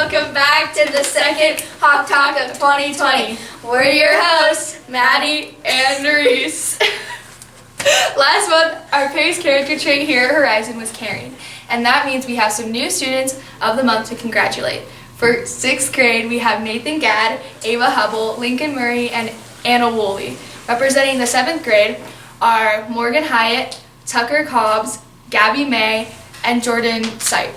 welcome back to the second Hawk Talk of 2020. We're your hosts, Maddie and Reese. Last month, our Pace character trait here at Horizon was caring, and that means we have some new students of the month to congratulate. For 6th grade, we have Nathan Gadd, Ava Hubble, Lincoln Murray, and Anna Woolley. Representing the 7th grade are Morgan Hyatt, Tucker Cobbs, Gabby May, and Jordan Sipe.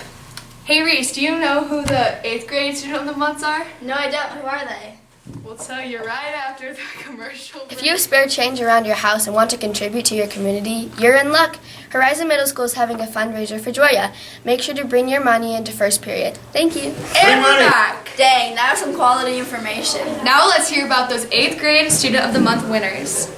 Hey Reese, do you know who the 8th grade student of the months are? No, I don't. Who are they? We'll tell you right after the commercial break. If you have spare change around your house and want to contribute to your community, you're in luck. Horizon Middle School is having a fundraiser for Joya. Make sure to bring your money into first period. Thank you. And we're back. Dang, that was some quality information. Now let's hear about those 8th grade Student of the Month winners.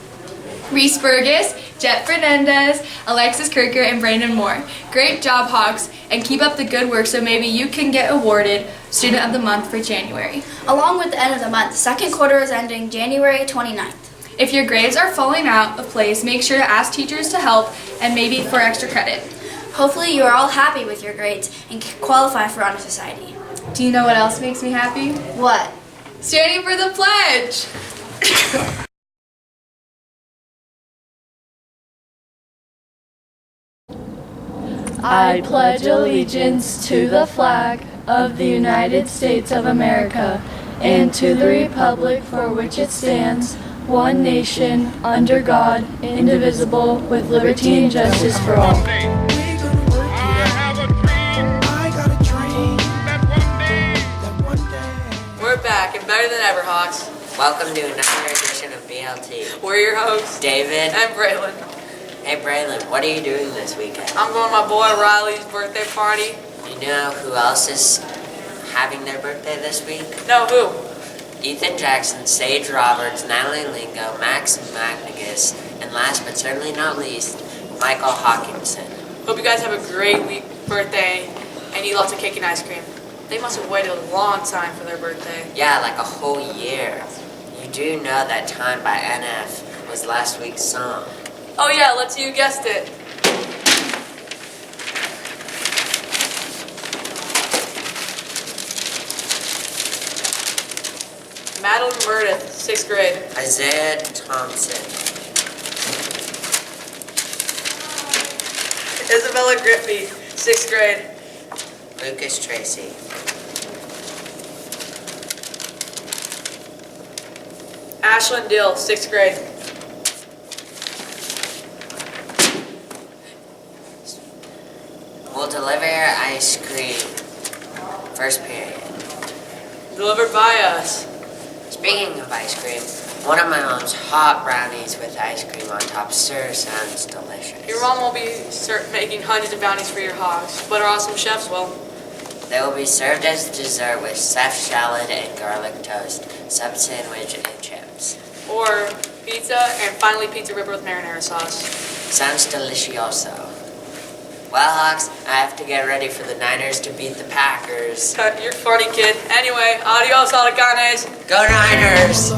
Reese Burgess, Jet Fernandez, Alexis Kirker, and Brandon Moore. Great job, Hawks, and keep up the good work so maybe you can get awarded Student of the Month for January. Along with the end of the month, second quarter is ending January 29th. If your grades are falling out of place, make sure to ask teachers to help and maybe for extra credit. Hopefully you are all happy with your grades and can qualify for Honor Society. Do you know what else makes me happy? What? Standing for the pledge! I pledge allegiance to the flag of the United States of America and to the republic for which it stands, one nation, under God, indivisible, with liberty and justice for all. We're back and better than ever, Hawks. Welcome to another edition of BLT. We're your hosts, David. and Braylon. Hey Braylon, what are you doing this weekend? I'm going to my boy Riley's birthday party. You know who else is having their birthday this week? No, who? Ethan Jackson, Sage Roberts, Natalie Lingo, Max Magnagus, and last but certainly not least, Michael Hawkinson. Hope you guys have a great birthday and eat lots of cake and ice cream. They must have waited a long time for their birthday. Yeah, like a whole year. You do know that Time by NF was last week's song. Oh yeah, let's see who guessed it. Madeline Meredith, 6th grade. Isaiah Thompson. Isabella Griffey, 6th grade. Lucas Tracy. Ashlyn Dill, 6th grade. We'll deliver your ice cream. First period. Delivered by us. Speaking of ice cream, one of my mom's hot brownies with ice cream on top sure sounds delicious. Your mom will be making hundreds of bounties for your Hawks, but our awesome chefs will. They will be served as dessert with stuffed shallot and garlic toast, sub sandwich, and chips. Or pizza, and finally pizza ripper with marinara sauce. Sounds delicioso. Well, Hawks, I have to get ready for the Niners to beat the Packers. You're funny, kid. Anyway, adios, hurricanes. Go Niners!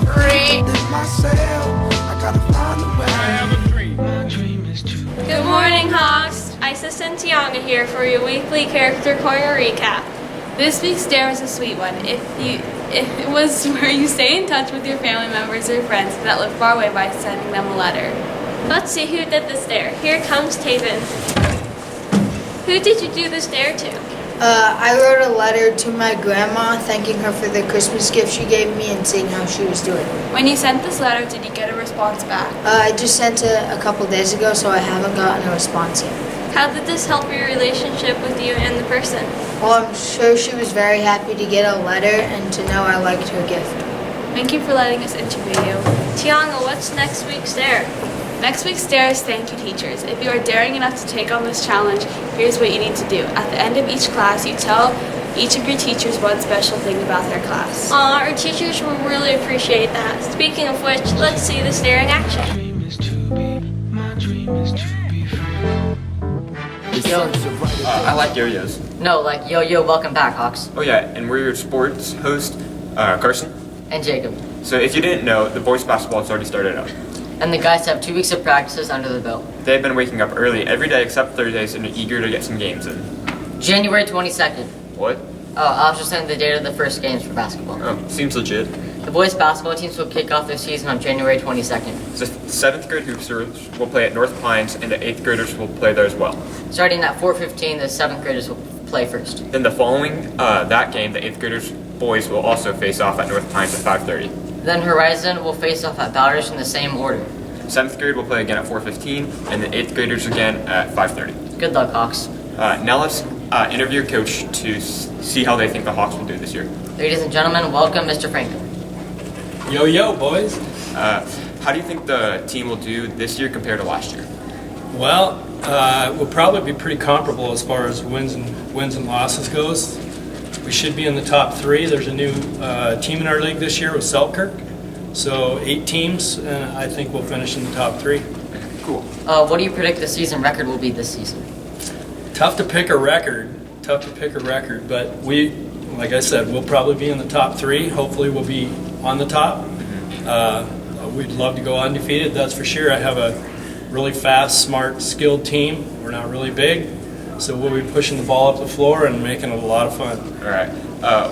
Good morning, Hawks. Isa Scintillating here for your weekly character corner recap. This week's dare was a sweet one. It was where you stay in touch with your family members or friends that live far away by sending them a letter. Let's see who did this dare. Here comes Taven. Who did you do this dare to? I wrote a letter to my grandma thanking her for the Christmas gift she gave me and seeing how she was doing. When you sent this letter, did you get a response back? I just sent it a couple days ago, so I haven't gotten a response yet. How did this help your relationship with you and the person? Well, I'm sure she was very happy to get a letter and to know I liked her gift. Thank you for letting us interview you. Tiana, what's next week's dare? Next week's dare is thank you, teachers. If you are daring enough to take on this challenge, here's what you need to do. At the end of each class, you tell each of your teachers one special thing about their class. Our teachers will really appreciate that. Speaking of which, let's see this dare in action. I like yo-yos. No, like yo-yo, welcome back, Hawks. Oh yeah, and we're your sports host, Carson. And Jacob. So if you didn't know, the boys basketball has already started up. And the guys have 2 weeks of practices under the belt. They've been waking up early every day except Thursdays and are eager to get some games in. January 22nd. What? I'll just send the date of the first games for basketball. Oh, seems legit. The boys basketball teams will kick off their season on January 22nd. The 7th grade hoopsters will play at North Pines, and the 8th graders will play there as well. Starting at 4:15, the 7th graders will play first. Then the following that game, the 8th graders boys will also face off at North Pines at 5:30. Then Horizon will face off at Bowders in the same order. 7th grade will play again at 4:15, and the 8th graders again at 5:30. Good luck, Hawks. Now let's interview your coach to see how they think the Hawks will do this year. Ladies and gentlemen, welcome Mr. Franklin. Yo, yo, boys. How do you think the team will do this year compared to last year? Well, we'll probably be pretty comparable as far as wins and losses goes. We should be in the top 3. There's a new team in our league this year with Selkirk. So 8 teams, and I think we'll finish in the top 3. Cool. What do you predict the season record will be this season? Tough to pick a record, but we, like I said, we'll probably be in the top 3. Hopefully we'll be on the top. We'd love to go undefeated, that's for sure. I have a really fast, smart, skilled team. We're not really big, so we'll be pushing the ball up the floor and making it a lot of fun. All right.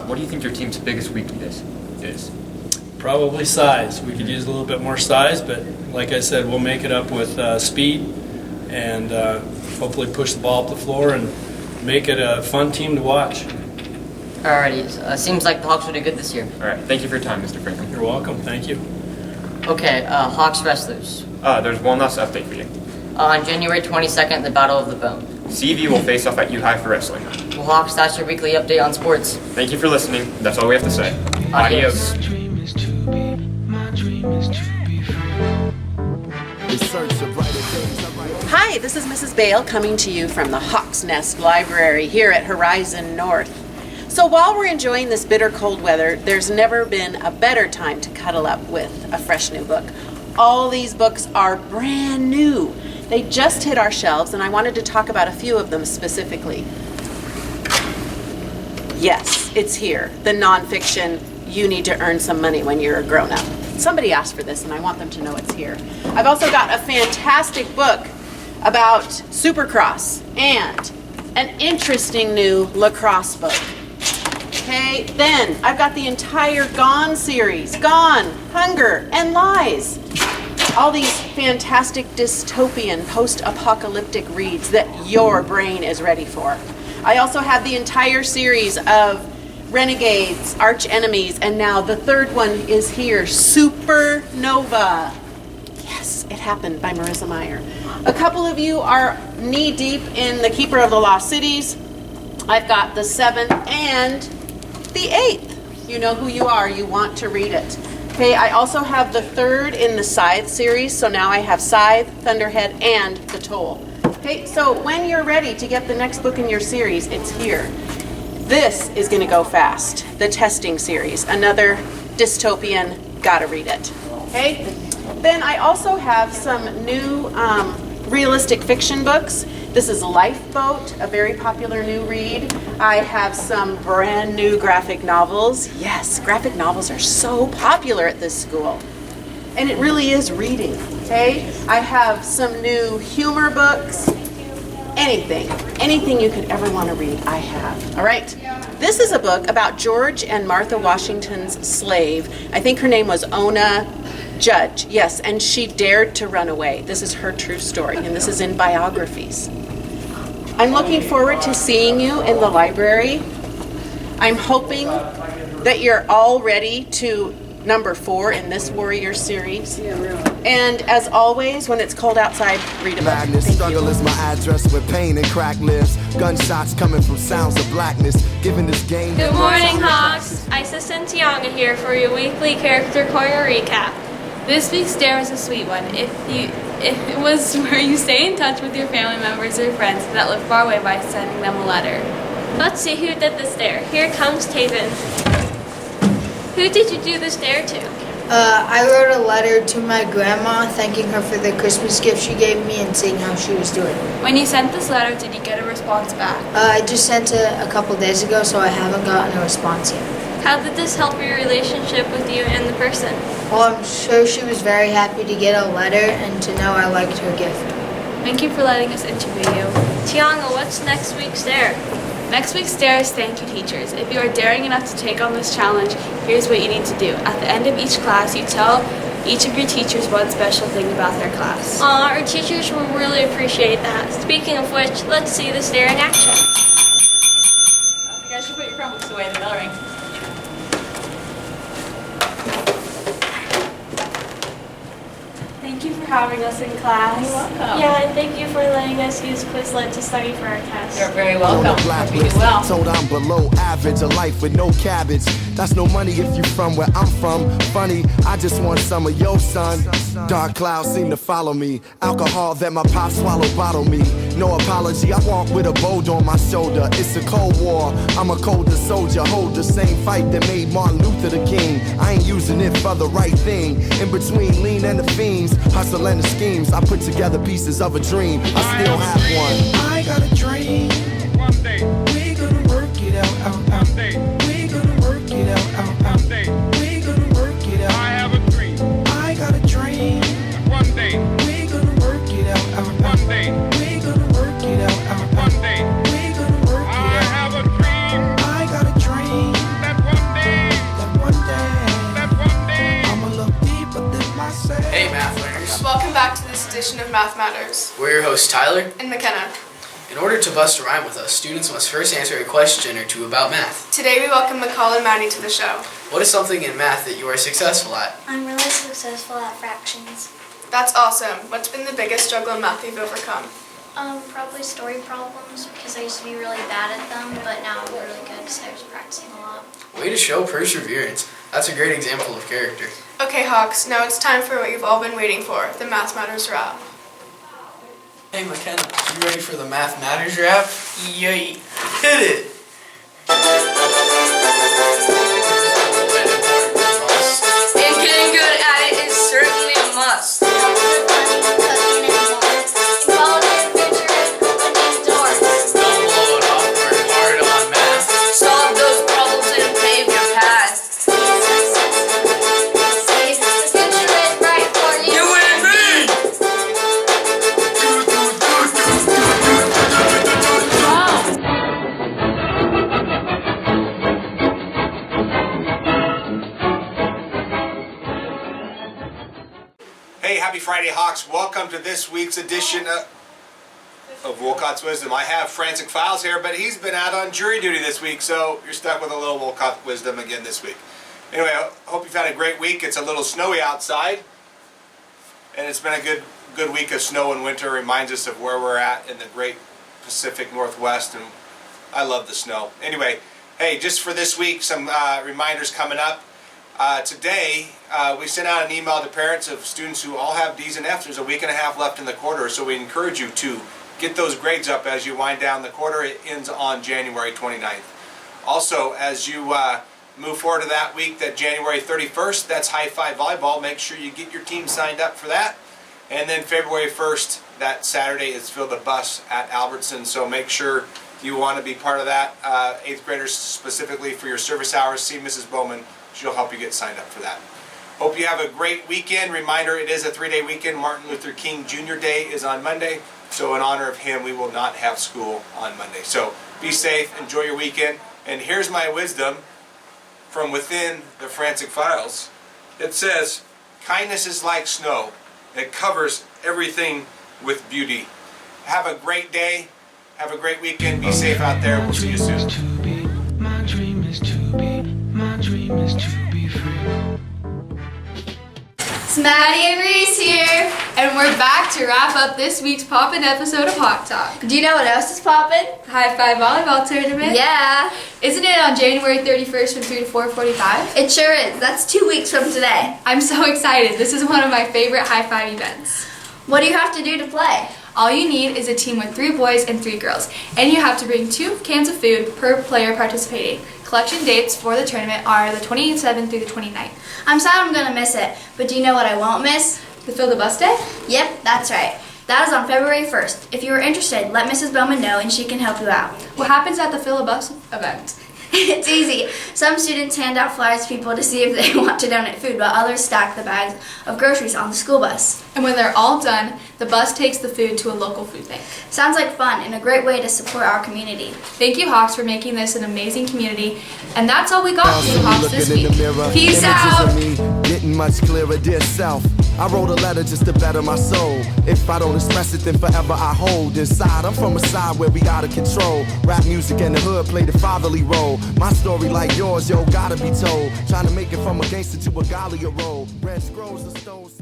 What do you think your team's biggest weakness is? Probably size. We could use a little bit more size, but like I said, we'll make it up with speed and hopefully push the ball up the floor and make it a fun team to watch. Alrighty, seems like the Hawks will do good this year. All right. Thank you for your time, Mr. Franklin. You're welcome. Thank you. Okay, Hawks wrestlers. There's one last update for you. On January 22nd, the Battle of the Bone. CV will face off at U-High for wrestling. Well, Hawks, that's your weekly update on sports. Thank you for listening. That's all we have to say. Adios. Hi, this is Mrs. Bale coming to you from the Hawks Nest Library here at Horizon North. So while we're enjoying this bitter cold weather, there's never been a better time to cuddle up with a fresh new book. All these books are brand new. They just hit our shelves, and I wanted to talk about a few of them specifically. Yes, it's here, the nonfiction, You Need to Earn Some Money When You're a Grown-Up. Somebody asked for this, and I want them to know it's here. I've also got a fantastic book about Supercross and an interesting new lacrosse book. Okay, then I've got the entire Gone series, Gone, Hunger, and Lies. All these fantastic dystopian, post-apocalyptic reads that your brain is ready for. I also have the entire series of Renegades, Arch Enemies, and now the third one is here, Supernova. Yes, it happened, by Marissa Meyer. A couple of you are knee-deep in The Keeper of the Lost Cities. I've got the 7th and the 8th. You know who you are. You want to read it. Okay, I also have the 3rd in the Scythe series, so now I have Scythe, Thunderhead, and The Toll. Okay, so when you're ready to get the next book in your series, it's here. This is going to go fast. The Testing series, another dystopian, gotta read it. Okay, then I also have some new realistic fiction books. This is Lifeboat, a very popular new read. I have some brand new graphic novels. Yes, graphic novels are so popular at this school. And it really is reading, okay? I have some new humor books. Anything you could ever want to read, I have. All right, this is a book about George and Martha Washington's slave. I think her name was Ona Judge, yes, and she dared to run away. This is her true story, and this is in biographies. I'm looking forward to seeing you in the library. I'm hoping that you're all ready to number 4 in this Warrior series. And as always, when it's cold outside, read a book. Madness, struggle is my address with pain and crack lives. Gunshots coming from sounds of blackness. Given this game. Good morning, Hawks. Isis and Tianga here for your weekly character corner recap. This week's dare was a sweet one. It was where you stay in touch with your family members or friends that live far away by sending them a letter. Let's see who did this dare. Here comes Taven. Who did you do this dare to? I wrote a letter to my grandma thanking her for the Christmas gift she gave me and seeing how she was doing. When you sent this letter, did you get a response back? I just sent it a couple days ago, so I haven't gotten a response yet. How did this help your relationship with you and the person? Well, I'm sure she was very happy to get a letter and to know I liked her gift. Thank you for letting us interview you. Tianga, what's next week's dare? Next week's Dare is Thank You Teachers. If you are daring enough to take on this challenge, here's what you need to do. At the end of each class, you tell each of your teachers one special thing about their class. Our teachers will really appreciate that. Speaking of which, let's see this dare in action. You guys should put your Chromebooks away, the bell ring. Thank you for having us in class. You're welcome. Yeah, and thank you for letting us use Quizlet to study for our test. You're very welcome. Hope you do well. Told I'm below average, a life with no cabbage. That's no money if you from where I'm from. Funny, I just want some of your son. Dark clouds seem to follow me. Alcohol that my pop swallow bottle me. No apology, I walk with a boulder on my shoulder. It's a cold war, I'm a colder soldier. Hold the same fight that made Martin Luther the king. I ain't using it for the right thing. In between lean and the fiends, hustle and the schemes, I put together pieces of a dream. I still have one. I got a dream. One day we gonna work it out, out. One day we gonna work it out, out. One day we gonna work it out. I have a dream. I got a dream. One day we gonna work it out, out. One day we gonna work it out, out. One day we gonna work it out. I have a dream. I got a dream. That one day I'ma look deeper than myself. Hey, math learners. Welcome back to this edition of Math Matters. We're your hosts, Tyler and McKenna. In order to bust a rhyme with us, students must first answer a question or two about math. Today we welcome McCall and Maddie to the show. What is something in math that you are successful at? I'm really successful at fractions. That's awesome. What's been the biggest struggle in math you've overcome? Probably story problems, because I used to be really bad at them, but now I'm really good because I was practicing a lot. Way to show perseverance. That's a great example of character. Okay, Hawks, now it's time for what you've all been waiting for, the Math Matters rap. Hey, McKenna, you ready for the Math Matters rap? Yay! Hit it! And getting good at it is certainly a must. Don't blow it off, work hard on math. Solve those problems and pave your path. You and me! Hey, happy Friday, Hawks. Welcome to this week's edition of Wolcott's Wisdom. I have Frantic Files here, but he's been out on jury duty this week, so you're stuck with a little Wolcott Wisdom again this week. Anyway, I hope you've had a great week. It's a little snowy outside, and it's been a good week of snow and winter. Reminds us of where we're at in the great Pacific Northwest, and I love the snow. Anyway, hey, just for this week, some reminders coming up. Today, we sent out an email to parents of students who all have D's and F's. There's a week and a half left in the quarter, so we encourage you to get those grades up as you wind down the quarter. It ends on January 29th. Also, as you move forward to that week, that January 31st, that's High Five Volleyball. Make sure you get your team signed up for that. And then February 1st, that Saturday, is Fill the Bus at Albertson, so make sure you want to be part of that. 8th graders specifically for your service hours, see Mrs. Bowman. She'll help you get signed up for that. Hope you have a great weekend. Reminder, it is a 3-day weekend. Martin Luther King Jr. Day is on Monday. So in honor of him, we will not have school on Monday. So be safe, enjoy your weekend. And here's my wisdom from within the Frantic Files. It says, kindness is like snow. It covers everything with beauty. Have a great day. Have a great weekend. Be safe out there. We'll see you soon. My dream is to be free. It's Maddie and Reese here, and we're back to wrap up this week's poppin' episode of Hawk Talk. Do you know what else is poppin'? High Five Volleyball Tournament. Yeah. Isn't it on January 31st from 3 to 4:45? It sure is. That's 2 weeks from today. I'm so excited. This is one of my favorite high five events. What do you have to do to play? All you need is a team with 3 boys and 3 girls, and you have to bring 2 cans of food per player participating. Collection dates for the tournament are the 27th through the 29th. I'm sad I'm gonna miss it, but do you know what I won't miss? The Fill the Bus Day? Yep, that's right. That is on February 1st. If you are interested, let Mrs. Bowman know and she can help you out. What happens at the Fill the Bus event? It's easy. Some students hand out flyers to people to see if they want to donate food, while others stack the bags of groceries on the school bus. And when they're all done, the bus takes the food to a local food bank. Sounds like fun and a great way to support our community. Thank you, Hawks, for making this an amazing community. And that's all we got for you, Hawks, this week. Peace out! Getting much clearer, dear self. I wrote a letter just to better my soul. If I don't express it, then forever I hold inside. I'm from a side where we gotta control. Rap music and the hood play the fatherly role. My story like yours, yo, gotta be told. Trying to make it from a gangster to a godlier role. Red scrolls, the stones.